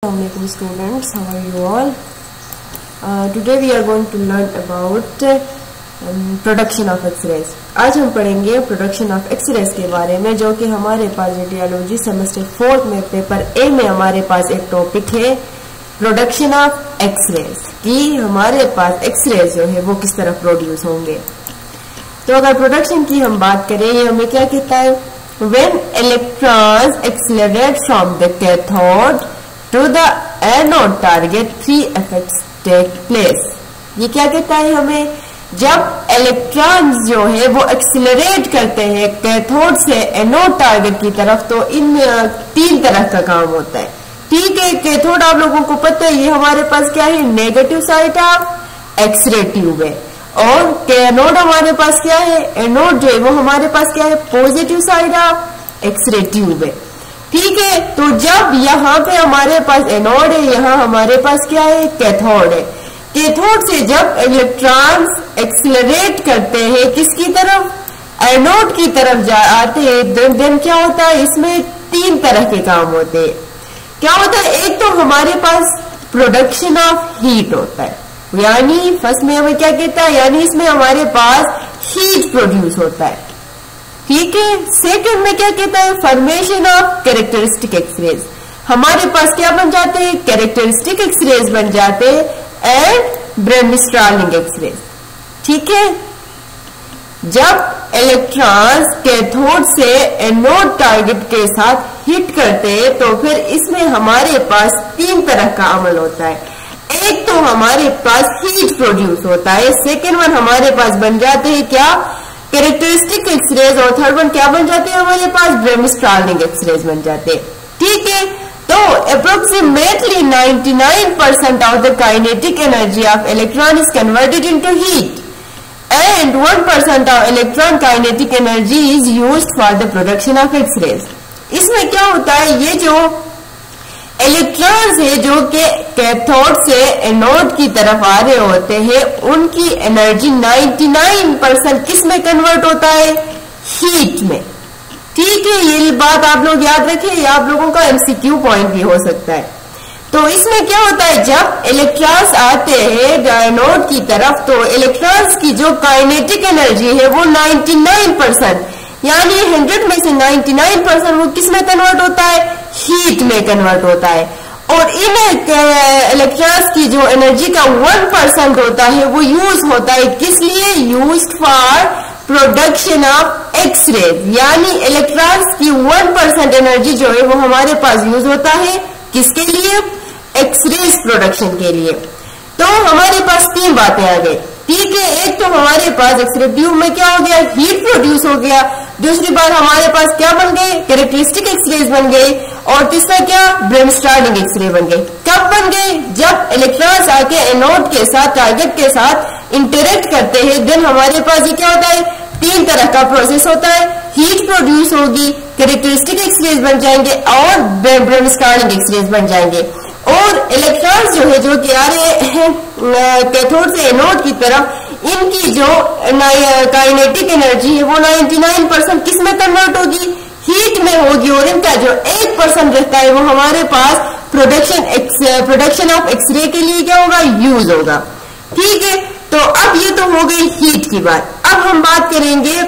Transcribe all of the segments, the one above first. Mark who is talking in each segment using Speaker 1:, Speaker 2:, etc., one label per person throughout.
Speaker 1: Assalamualaikum students, how are you all? Today we are going to learn about production of X-rays. आज हम पढ़ेंगे production of X-rays के बारे में, जो कि हमारे पास रेडियोलॉजी सेमेस्टर 4 में पेपर ए में हमारे पास एक टॉपिक है प्रोडक्शन ऑफ एक्सरेज, कि हमारे पास एक्सरेज जो है वो किस तरह प्रोड्यूस होंगे। तो अगर प्रोडक्शन की हम बात करें, ये हमें क्या कहता है, when electrons accelerate from the cathode to the anode target 3 effects take place. ये क्या कहता है हमें, जब इलेक्ट्रॉन्स जो है वो एक्सेलरेट करते हैं कैथोड से एनोड टारगेट की तरफ, तो इन 3 तरह का काम होता है। ठीक है, कैथोड आप लोगों को पता है ये हमारे पास क्या है, negative side of X ray tube है, और एनोड हमारे पास क्या है, एनोड जो है वो हमारे पास क्या है, positive side of X ray tube है। ठीक है, तो जब यहाँ पे हमारे पास एनोड है, यहाँ हमारे पास क्या है, कैथोड है। कैथोड से जब इलेक्ट्रॉन्स एक्सेलरेट करते हैं किसकी तरफ, एनोड की तरफ आते हैं, देन क्या होता है, इसमें 3 तरह के काम होते हैं। क्या होता है, एक तो हमारे पास प्रोडक्शन ऑफ हीट होता है, यानी फर्स्ट में हमें क्या कहता है, यानी इसमें हमारे पास हीट प्रोड्यूस होता है। ठीक है, सेकंड में क्या कहता है, फॉर्मेशन ऑफ कैरेक्टरिस्टिक एक्सरेज, हमारे पास क्या बन जाते हैं, कैरेक्टरिस्टिक एक्सरेज बन जाते हैं, एंड ब्रेमस्ट्रालिंग एक्सरेज। ठीक है, जब इलेक्ट्रॉन्स कैथोड से एनोड टारगेट के साथ हिट करते हैं, तो फिर इसमें हमारे पास 3 तरह का अमल होता है। एक तो हमारे पास हीट प्रोड्यूस होता है, सेकेंड वन हमारे पास बन जाते हैं क्या, कैरेक्टरिस्टिक एक्सरेज, और थर्ड वन क्या बन जाते हैं, हमारे पास ब्रेमस्ट्रालिंग एक्सरेज बन जाते हैं। ठीक है, तो approximately 99% of the kinetic energy of electron is converted into heat and 1% of electron kinetic energy is used for the production of X rays. इसमें क्या होता है, ये जो इलेक्ट्रॉन्स है जो कि कैथोड से एनोड की तरफ आ रहे होते हैं, उनकी एनर्जी 99% किस में कन्वर्ट होता है, हीट में। ठीक है, ये बात आप लोग याद रखें, ये आप लोगों का एमसीक्यू पॉइंट भी हो सकता है। तो इसमें क्या होता है, जब इलेक्ट्रॉन्स आते हैं एनोड की तरफ, तो इलेक्ट्रॉन्स की जो काइनेटिक एनर्जी है वो 99%, यानी 100 में से 99% वो किस में कन्वर्ट होता है, हीट में कन्वर्ट होता है। और इन इलेक्ट्रॉन्स की जो एनर्जी का 1% होता है वो यूज होता है किस लिए, use for production of X rays, यानी इलेक्ट्रॉन्स की 1% एनर्जी जो है वो हमारे पास यूज होता है किसके लिए, एक्सरेज प्रोडक्शन के लिए। तो हमारे पास 3 बातें आ गई। ठीक है, एक तो हमारे पास एक्सरे ट्यूब में क्या हो गया, हीट प्रोड्यूस हो गया, दूसरी बात हमारे पास क्या बन गए, कैरेक्टरिस्टिक एक्सरेज बन गई, और तीसरा क्या, ब्रेमस्ट्रालिंग एक्सरे बन गई। कब बन गए, जब इलेक्ट्रॉन्स आके एनोड के साथ टारगेट के साथ इंटरेक्ट करते हैं, देन हमारे पास ये क्या होता है, 3 तरह का प्रोसेस होता है, हीट प्रोड्यूस होगी, कैरेक्टरिस्टिक एक्सरेज बन जाएंगे, और ब्रेमस्ट्रालिंग एक्सरेज बन जाएंगे। और इलेक्ट्रॉन्स जो है जो कि आ रहे हैं कैथोड से एनोड की तरफ, इनकी जो काइनेटिक एनर्जी है वो 99% किस में कन्वर्ट होगी, हीट में होगी, और इनका जो 1% रहता है वो हमारे पास प्रोडक्शन ऑफ एक्सरे के लिए क्या होगा, यूज होगा। ठीक है, तो अब ये तो हो गई हीट की बात। अब हम बात करेंगे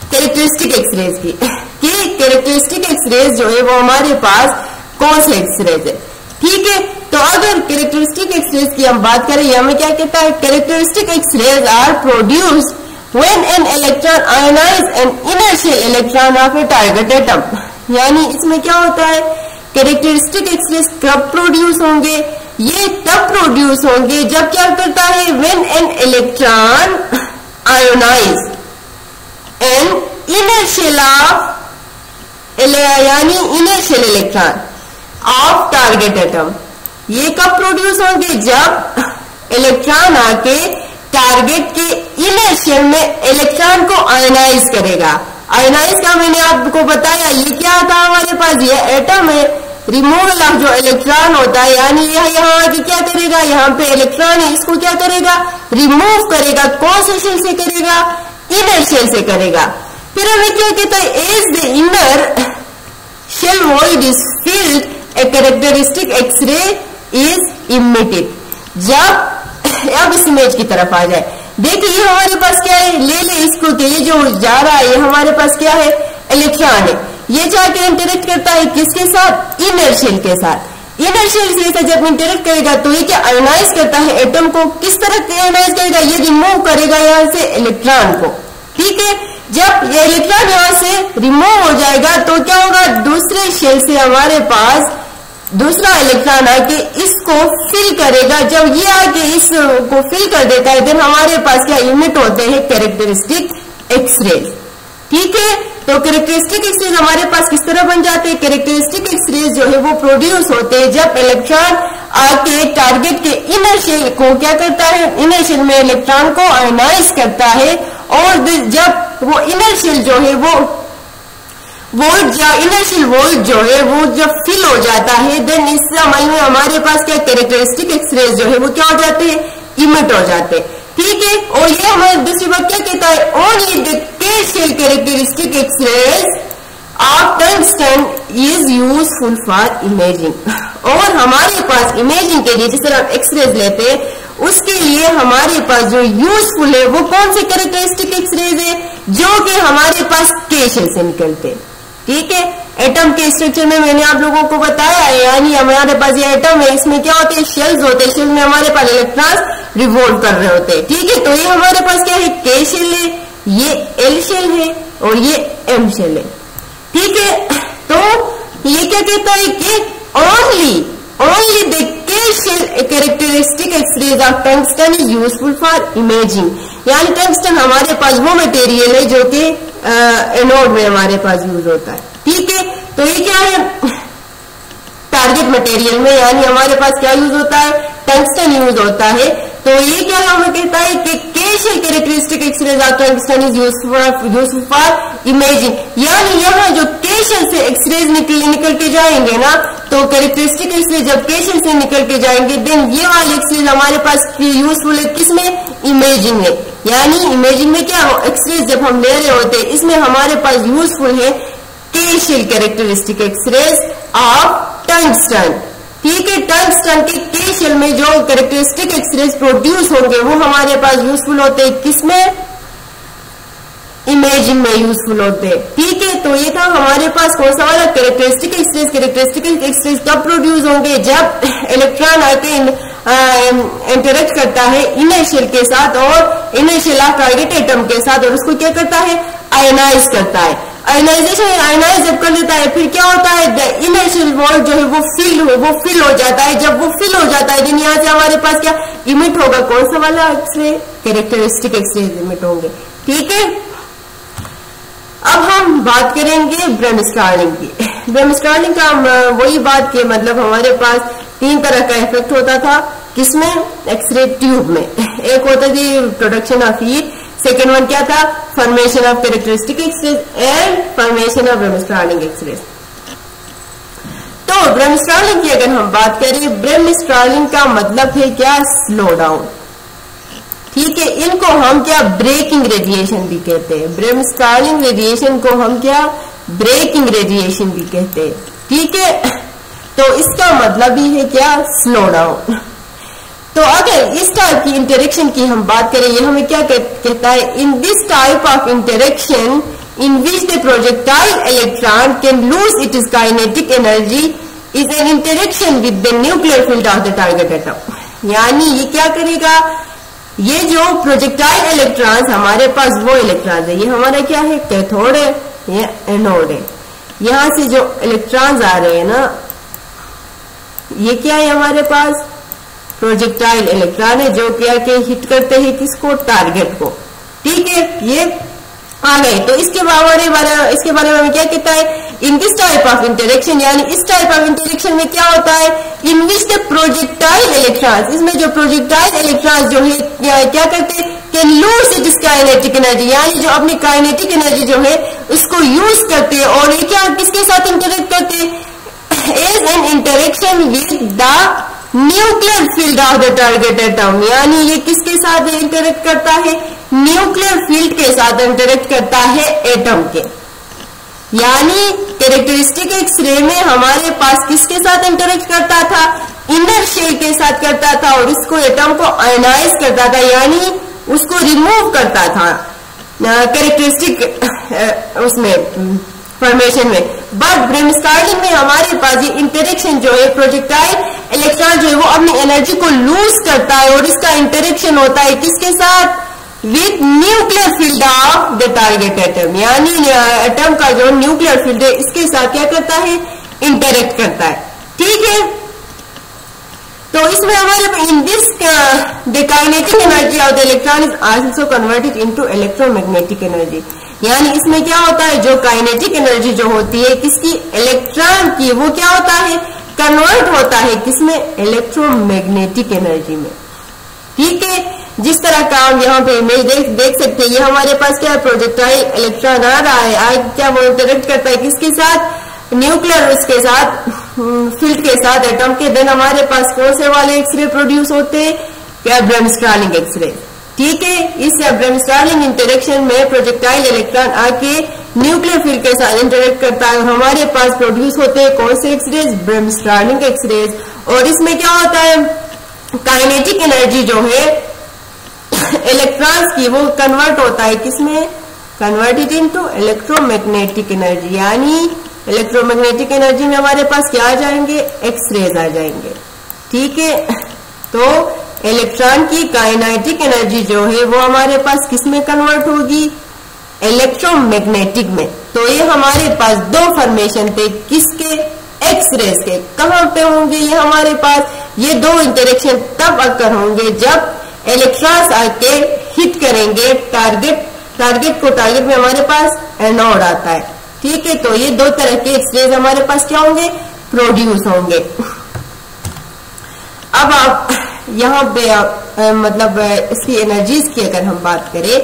Speaker 1: कैरेक्टरिस्टिक एक्सरेज की, कि कैरेक्टरिस्टिक एक्सरेज जो है वो हमारे पास कौन से एक्सरेज है। ठीक है, तो अगर कैरेक्टरिस्टिक एक्सरेज की हम बात करें, ये हमें क्या कहता है, characteristic X rays are produced when an electron ionize an inertial electron of a target atom, यानी इसमें क्या होता है, कैरेक्टरिस्टिक एक्सरेज कब प्रोड्यूस होंगे, ये तब प्रोड्यूस होंगे जब क्या करता है, when an electron ionize an inner shell of, यानी inner shell electron of target atom. ये कब प्रोड्यूस होंगे, जब इलेक्ट्रॉन आके टारगेट के इनर्शियल में इलेक्ट्रॉन को आयोनाइज करेगा। आयोनाइज का मैंने आपको बताया, ये क्या था हमारे पास, ये एटम है, रिमूवल ऑफ जो इलेक्ट्रॉन होता है, यानी यह यहाँ आके क्या करेगा, यहाँ पे इलेक्ट्रॉन है, इसको क्या करेगा, रिमूव करेगा। कौन से शेल से करेगा, इनर शेल से करेगा। फिर हमें क्या कहता है, as the inner shell void is filled a characteristic X ray is emitted. जब अब इस इमेज की तरफ आ जाए, देखिए ये हमारे पास क्या है, ले इसको कि ये जो जा रहा है ये हमारे पास क्या है, इलेक्ट्रॉन है। ये जाके इंटरेक्ट करता है किसके साथ, इनर शेल के साथ। इनर शेल से जब इंटरेक्ट करेगा तो ये क्या आयोनाइज करता है एटम को। किस तरह आयोनाइज करेगा, ये रिमूव करेगा यहाँ से इलेक्ट्रॉन को। ठीक है, जब ये इलेक्ट्रॉन यहाँ से रिमूव हो जाएगा तो क्या होगा, दूसरे शेल से हमारे पास दूसरा इलेक्ट्रॉन आके इसको फिल करेगा। जब ये आके इसको फिल कर देता है देन हमारे पास क्या इमिट होते हैं, कैरेक्टरिस्टिक एक्सरेज। ठीक है, तो कैरेक्टरिस्टिक एक्सरेज हमारे पास किस तरह बन जाते हैं, कैरेक्टरिस्टिक एक्सरेज जो है वो प्रोड्यूस होते हैं जब इलेक्ट्रॉन आके टारगेट के इनर शेल को क्या करता है, इनर शेल में इलेक्ट्रॉन को आयोनाइज करता है। और जब वो इनर शेल जो है वो वोल्ट इनर शेल वोल्ट जो है वो जब फिल हो जाता है देन इस अमल में हमारे पास क्या कैरेक्टरिस्टिक एक्सरेज जो है वो क्या हो जाते हैं, इमिट हो जाते हैं। ठीक है, और ये हमारे दूसरी बात क्या कहता है, only the K shell characteristic X rays of tungsten is useful for imaging. और हमारे पास इमेजिंग के लिए जिस तरह हम एक्सरेज लेते हैं उसके लिए हमारे पास जो यूजफुल है वो कौन से कैरेक्टरिस्टिक एक्सरेज है, जो कि हमारे पास के शेल से निकलते हैं। ठीक है, एटम के स्ट्रक्चर में मैंने आप लोगों को बताया है, यानी हमारे पास ये एटम है, इसमें क्या होते हैं, शेल्स होते हैं। शेल में हमारे पास इलेक्ट्रॉन्स रिवॉल्व कर रहे होते हैं। ठीक है, तो ये हमारे पास क्या है, के शेल है, ये एल शेल है और ये एम शेल है। ठीक है, तो ये क्या कहता है कि only the K shell characteristic X rays of tungsten is useful for imaging. यानी टंगस्टन हमारे पास वो मटेरियल है जो कि एनोड में हमारे पास यूज होता है। ठीक है, तो ये क्या है, टारगेट मटेरियल में यानी हमारे पास क्या यूज होता है, टंगस्टन यूज होता है। तो ये क्या हमें कहता है कि K shell characteristic X rays of tungsten is useful for imaging. यानी यहाँ जो के शेल से एक्सरेज निकल के जाएंगे ना, तो कैरेक्टरिस्टिक एक्सरेज जब के शेल से निकल के जाएंगे देन ये वाले एक्सरेज हमारे पास यूजफुल है किसमें, इमेजिंग में। यानी इमेजिंग में क्या हो, एक्सरेज जब हम ले रहे होते हैं इसमें हमारे पास यूजफुल है K shell characteristic X rays of tungsten. ठीक है, टंगस्टन के शेल में जो कैरेक्टरिस्टिक एक्सरेज प्रोड्यूस होंगे वो हमारे पास यूजफुल होते हैं किसमें, इमेजिंग में यूजफुल होते हैं। ठीक है, तो ये था हमारे पास कौन सा वाला, कैरेक्टरिस्टिक एक्सरेज। कैरेक्टरिस्टिक एक्सरेज कब प्रोड्यूस होंगे, जब इलेक्ट्रॉन आके इंटरेक्ट करता है इनर शेल के साथ और inner shell of target atom के साथ, और उसको क्या करता है, आयोनाइज करता है। आयोनाइज जब कर लेता है फिर क्या होता है, द इनर शेल वॉल जो है वो फिल हो जाता है। जब वो फिल हो जाता है देन यहाँ से हमारे पास क्या इमिट होगा, कौन सा वाला एक्सरे, कैरेक्टरिस्टिक एक्सरेज इमिट होंगे। ठीक है, अब हम बात करेंगे ब्रेमस्टार्लिंग की। ब्रेमस्टार्लिंग का वही बात कि मतलब हमारे पास 3 तरह का इफेक्ट होता था, किसमें, एक्सरे ट्यूब में। एक होता थी production of heat, second one क्या था, formation of characteristic X-rays and formation of bremsstrahlung X-rays. तो ब्रेमस्टार्लिंग की अगर हम बात करें, ब्रेमस्टार्लिंग का मतलब है क्या, स्लो डाउन। ठीक है, इनको हम क्या ब्रेकिंग रेडिएशन भी कहते हैं। ब्रेमस्टार्लिंग रेडिएशन को हम क्या ब्रेकिंग रेडिएशन भी कहते हैं। ठीक है, तो इसका मतलब ही है क्या, स्लो डाउन। तो अगर इस टाइप की इंटरेक्शन की हम बात करें, ये हमें क्या कहता है, in this type of interaction in which the projectile electron can lose its kinetic energy is an interaction with the nuclear field of the target atom। यानी ये क्या करेगा, ये जो प्रोजेक्टाइल इलेक्ट्रॉन्स हमारे पास वो इलेक्ट्रॉन्स है, ये हमारा क्या है, कैथोड है, ये एनोड है। यहां से जो इलेक्ट्रॉन्स आ रहे हैं ना, ये क्या है हमारे पास, प्रोजेक्टाइल इलेक्ट्रॉन है जो क्या के हिट करते हैं किसको, टारगेट को। ठीक है, ये आ गए। तो इसके बारे में हमें क्या कहता है, in this type of interaction, यानी इस टाइप ऑफ इंटरेक्शन में क्या होता है, इन विच द प्रोजेक्टाइल इलेक्ट्रॉन्स, इसमें जो प्रोजेक्टाइल इलेक्ट्रॉन्स जो है क्या करते हैं, can lose its kinetic energy, यानी जो अपनी काइनेटिक एनर्जी जो है उसको यूज करते हैं। और ये क्या किसके साथ इंटरेक्ट करते हैं, as an interaction with the nuclear field of the target atom. यानी ये किसके साथ इंटरेक्ट करता है, न्यूक्लियर फील्ड के साथ इंटरेक्ट करता है एटम के। यानी कैरेक्टरिस्टिक एक्सरे में हमारे पास किसके साथ इंटरेक्ट करता था, इनर शेल के साथ करता था और इसको एटम को आयनाइज करता था, यानी उसको रिमूव करता था कैरेक्टरिस्टिक उसमें फॉर्मेशन में। बट ब्रेमस्टार्लिंग में हमारे पास ये इंटरेक्शन जो है प्रोजेक्टाइल इलेक्ट्रॉन जो है वो अपनी एनर्जी को लूज करता है और इसका इंटरेक्शन होता है किसके साथ, with nuclear field of the target atom, यानी एटम का जो न्यूक्लियर फील्ड है इसके साथ क्या करता है, इंटरेक्ट करता है। ठीक है, तो इसमें हमारे in this the kinetic energy of the electron is also converted into electromagnetic energy, यानी इसमें क्या होता है, जो काइनेटिक एनर्जी जो होती है किसकी, इलेक्ट्रॉन की, वो क्या होता है, कन्वर्ट होता है किसमें, इलेक्ट्रोमैग्नेटिक एनर्जी में। ठीक है, जिस तरह का हम यहाँ पे इमेज देख सकते हैं, ये हमारे पास क्या प्रोजेक्टाइल इलेक्ट्रॉन आ रहा है, आज क्या वो इंटरेक्ट करता है किसके साथ, न्यूक्लियर उसके साथ फील्ड के साथ एटम के, देन हमारे पास कौन से वाले एक्सरे प्रोड्यूस होते हैं, क्या ब्रेमस्टार्लिंग एक्सरे। ठीक है, इस ब्रेमस्टार्लिंग इंटरेक्शन में प्रोजेक्टाइल इलेक्ट्रॉन आके न्यूक्लियर फील्ड के साथ इंटरेक्ट करता है और हमारे पास प्रोड्यूस होते हैं कौन से एक्सरेज, ब्रेमस्टार्लिंग एक्सरेज। और इसमें क्या होता है, काइनेटिक एनर्जी जो है इलेक्ट्रॉन्स की वो कन्वर्ट होता है किसमें, कन्वर्टेड इनटू इलेक्ट्रोमैग्नेटिक एनर्जी, यानी इलेक्ट्रोमैग्नेटिक एनर्जी में हमारे पास क्या आ जाएंगे, एक्सरेज आ जाएंगे। ठीक है, तो इलेक्ट्रॉन की काइनेटिक एनर्जी जो है वो हमारे पास किसमें कन्वर्ट होगी, इलेक्ट्रोमैग्नेटिक में। तो ये हमारे पास दो फॉर्मेशन थे किसके, एक्सरेज के। कहां पे होंगे ये हमारे पास, ये दो इंटरेक्शन तब अक्कर होंगे जब इलेक्ट्रॉन्स आके हिट करेंगे टारगेट को, टारगेट में हमारे पास एनोड आता है। ठीक है, तो ये दो तरह के एक्सरेज हमारे पास क्या होंगे, प्रोड्यूस होंगे। अब आप यहाँ पे आप मतलब इसकी एनर्जीज की अगर हम बात करें,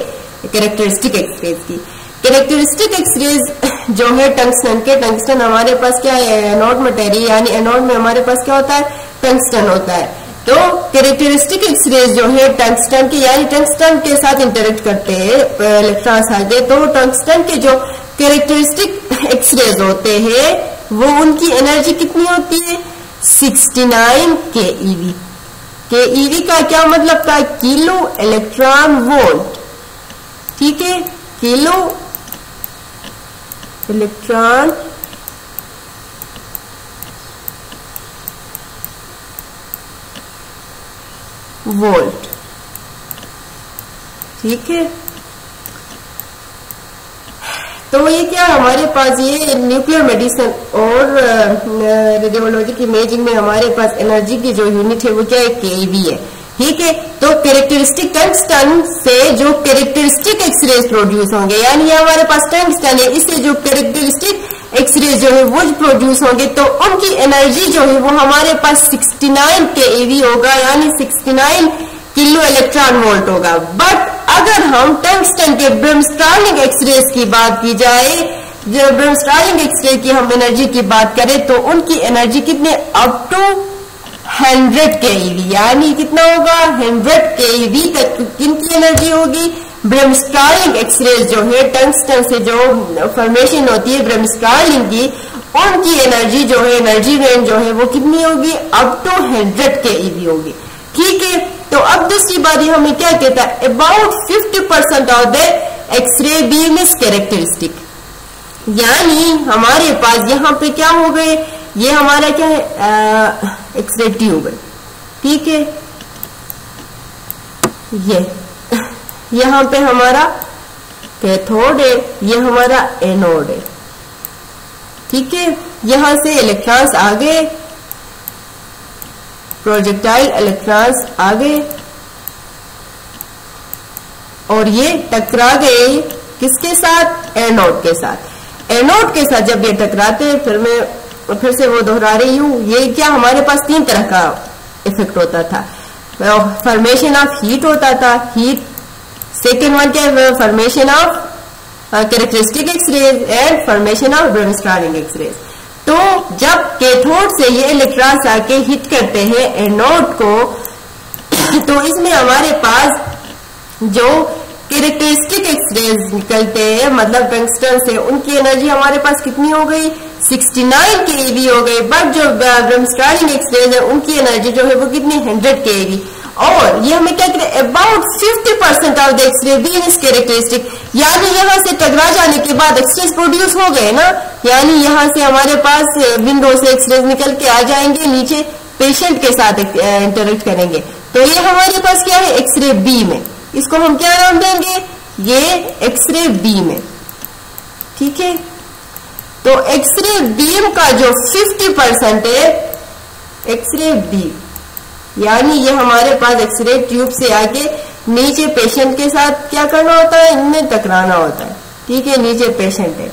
Speaker 1: कैरेक्टरिस्टिक एक्सरेज की, कैरेक्टरिस्टिक एक्सरेज जो है टंगस्टन के, टंगस्टन हमारे पास क्या है, एनोड मटेरियल, यानी एनोड में हमारे पास क्या होता है, टंगस्टन होता है। तो कैरेक्टरिस्टिक एक्सरेज जो है टंगस्टन के, यानी टंगस्टन के साथ इंटरेक्ट करते हैं इलेक्ट्रॉन्स आगे, तो टंगस्टन के जो कैरेक्टरिस्टिक एक्सरेज होते हैं वो उनकी एनर्जी कितनी होती है, 69 keV। keV का क्या मतलब था, किलो इलेक्ट्रॉन वोल्ट। ठीक है, किलो इलेक्ट्रॉन वोल्ट। ठीक है, तो ये क्या हमारे पास, ये न्यूक्लियर मेडिसिन और रेडियोलॉजी की इमेजिंग में हमारे पास एनर्जी की जो यूनिट है वो क्या है, केवी है। ठीक है, तो कैरेक्टरिस्टिक टंगस्टन से जो कैरेक्टरिस्टिक एक्सरेज प्रोड्यूस होंगे, यानी ये हमारे पास टंगस्टन है, इससे जो कैरेक्टरिस्टिक एक्सरेज जो है वो प्रोड्यूस होंगे, तो उनकी एनर्जी जो है वो हमारे पास 69 keV होगा, यानी 69 किलो इलेक्ट्रॉन वोल्ट होगा। बट अगर हम टंगस्टन के ब्रेमस्टार्लिंग एक्सरेज की बात की जाए, जो ब्रेमस्टार्लिंग एक्सरे की हम एनर्जी की बात करें, तो उनकी एनर्जी कितने, अप टू 100 keV, यानी कितना होगा, 100 keV तक किनकी एनर्जी होगी, ब्रेमस्टार्लिंग एक्सरेज जो है टंगस्टन से जो फॉर्मेशन होती है ब्रेमस्टार्लिंग की, उनकी एनर्जी जो है, एनर्जी रेंज जो है वो कितनी होगी, अप टू 100 keV होगी। ठीक है, तो अब दूसरी बात ये हमें क्या कहता है, about 50% of the X ray beam is characteristic, यानी हमारे पास यहाँ पे क्या हो गए, ये हमारा क्या है, एक्सरे ट्यूब है। ठीक है, ये यहाँ पे हमारा कैथोड है, ये हमारा एनोड है। ठीक है, यहां से इलेक्ट्रॉन्स आगे, प्रोजेक्टाइल इलेक्ट्रॉन्स आगे, और ये टकरा गए किसके साथ, एनोड के साथ। एनोड के साथ जब ये टकराते हैं, फिर से वो दोहरा रही हूं, ये क्या हमारे पास तीन तरह का इफेक्ट होता था, फॉर्मेशन ऑफ हीट होता था, हीट, सेकेंड वन क्या है, formation of characteristic X-rays and formation of bremsstrahlung X-rays. तो जब कैथोड से ये इलेक्ट्रॉन्स आके हिट करते हैं एनोड को, तो इसमें हमारे पास जो कैरेक्टरिस्टिक एक्सरेज निकलते हैं, मतलब टंगस्टन से, उनकी एनर्जी हमारे पास कितनी हो गई, 69 केवी हो गए, बट जो ब्रह्मस्टार्लिंग एक्सरेज है उनकी एनर्जी जो है वो कितनी 100 केवी। और ये हमें क्या कहते हैं, about 50% of the X ray beam is characteristic, यानी यहाँ से टकरा जाने के बाद एक्सरेज प्रोड्यूस हो गए ना, यानी यहाँ से हमारे पास विंडो से एक्सरेज निकल के आ जाएंगे, नीचे पेशेंट के साथ इंटरेक्ट करेंगे, तो ये हमारे पास क्या है, एक्सरे बीम है। इसको हम क्या नाम देंगे, ये एक्सरे बीम है, ठीक है। तो एक्सरे बीम का जो 50% है एक्सरे बीम, यानी ये हमारे पास एक्सरे ट्यूब से आके नीचे पेशेंट के साथ क्या करना होता है, इनमें टकराना होता है, ठीक है। नीचे पेशेंट है,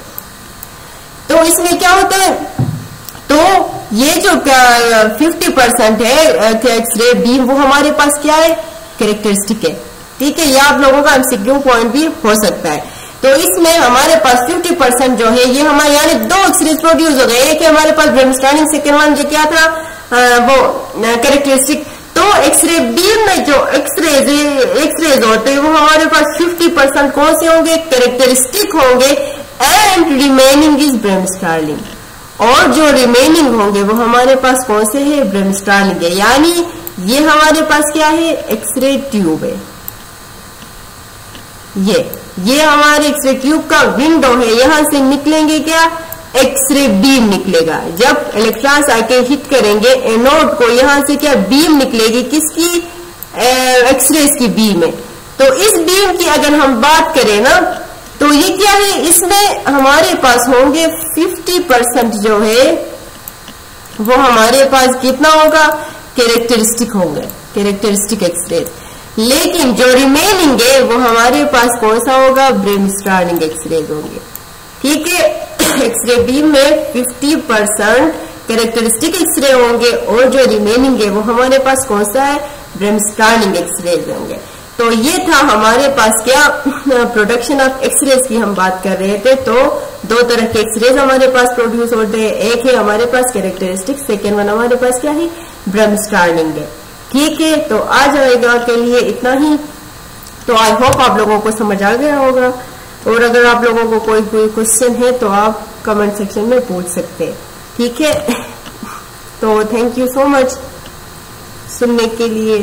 Speaker 1: तो इसमें क्या होता है, तो ये जो 50% है एक्सरे बीम वो हमारे पास क्या है, कैरेक्टरिस्टिक है, ठीक है। ये आप लोगों का एमसीक्यू पॉइंट भी हो सकता है। तो इसमें हमारे पास 50% जो है ये हमारे यानी दो एक्सरेज प्रोड्यूस हो गए, एक है हमारे पास ब्रह्मस्टार्लिंग, सेकेंड वन जो क्या था वो कैरेक्टरिस्टिक। तो एक्सरे बीम में जो एक्सरेज होते हैं वो हमारे पास 50% कौन से होंगे, कैरेक्टरिस्टिक होंगे, एंड रिमेनिंग इज ब्रह्मस्टार्लिंग, और जो रिमेनिंग होंगे वो हमारे पास कौन से है, ब्रह्मस्टार्लिंग है। यानी ये हमारे पास क्या है, एक्सरे ट्यूब है, ये हमारे एक्सरे ट्यूब का विंडो है, यहां से निकलेंगे क्या, एक्सरे बीम निकलेगा। जब इलेक्ट्रॉन्स आके हिट करेंगे एनोड को, यहां से क्या बीम निकलेगी, किसकी, एक्सरेज की बीम है। तो इस बीम की अगर हम बात करें ना, तो ये क्या है, इसमें हमारे पास होंगे 50% जो है वो हमारे पास कितना होगा, कैरेक्टरिस्टिक होंगे, कैरेक्टरिस्टिक एक्सरेज। लेकिन जो रिमेनिंग है वो हमारे पास कौन सा होगा, ब्रह्मस्टार्लिंग एक्सरेज होंगे, ठीक है। एक्सरे बीम में 50% कैरेक्टरिस्टिक एक्सरे होंगे, और जो रिमेनिंग है वो हमारे पास कौन सा है, ब्रह्मस्टार्लिंग एक्सरेज होंगे। तो ये था हमारे पास क्या, प्रोडक्शन ऑफ एक्सरेज की हम बात कर रहे थे। तो दो तरह के एक्सरेज हमारे पास प्रोड्यूस होते हैं, एक है हमारे पास कैरेक्टरिस्टिक, सेकेंड वन हमारे पास क्या है, ब्रह्मस्टार्लिंग है, ठीक है। तो आज आएगा के लिए इतना ही। तो आई होप आप लोगों को समझ आ गया होगा, और अगर आप लोगों को कोई क्वेश्चन है तो आप कमेंट सेक्शन में पूछ सकते हैं, ठीक है। तो थैंक यू सो मच सुनने के लिए।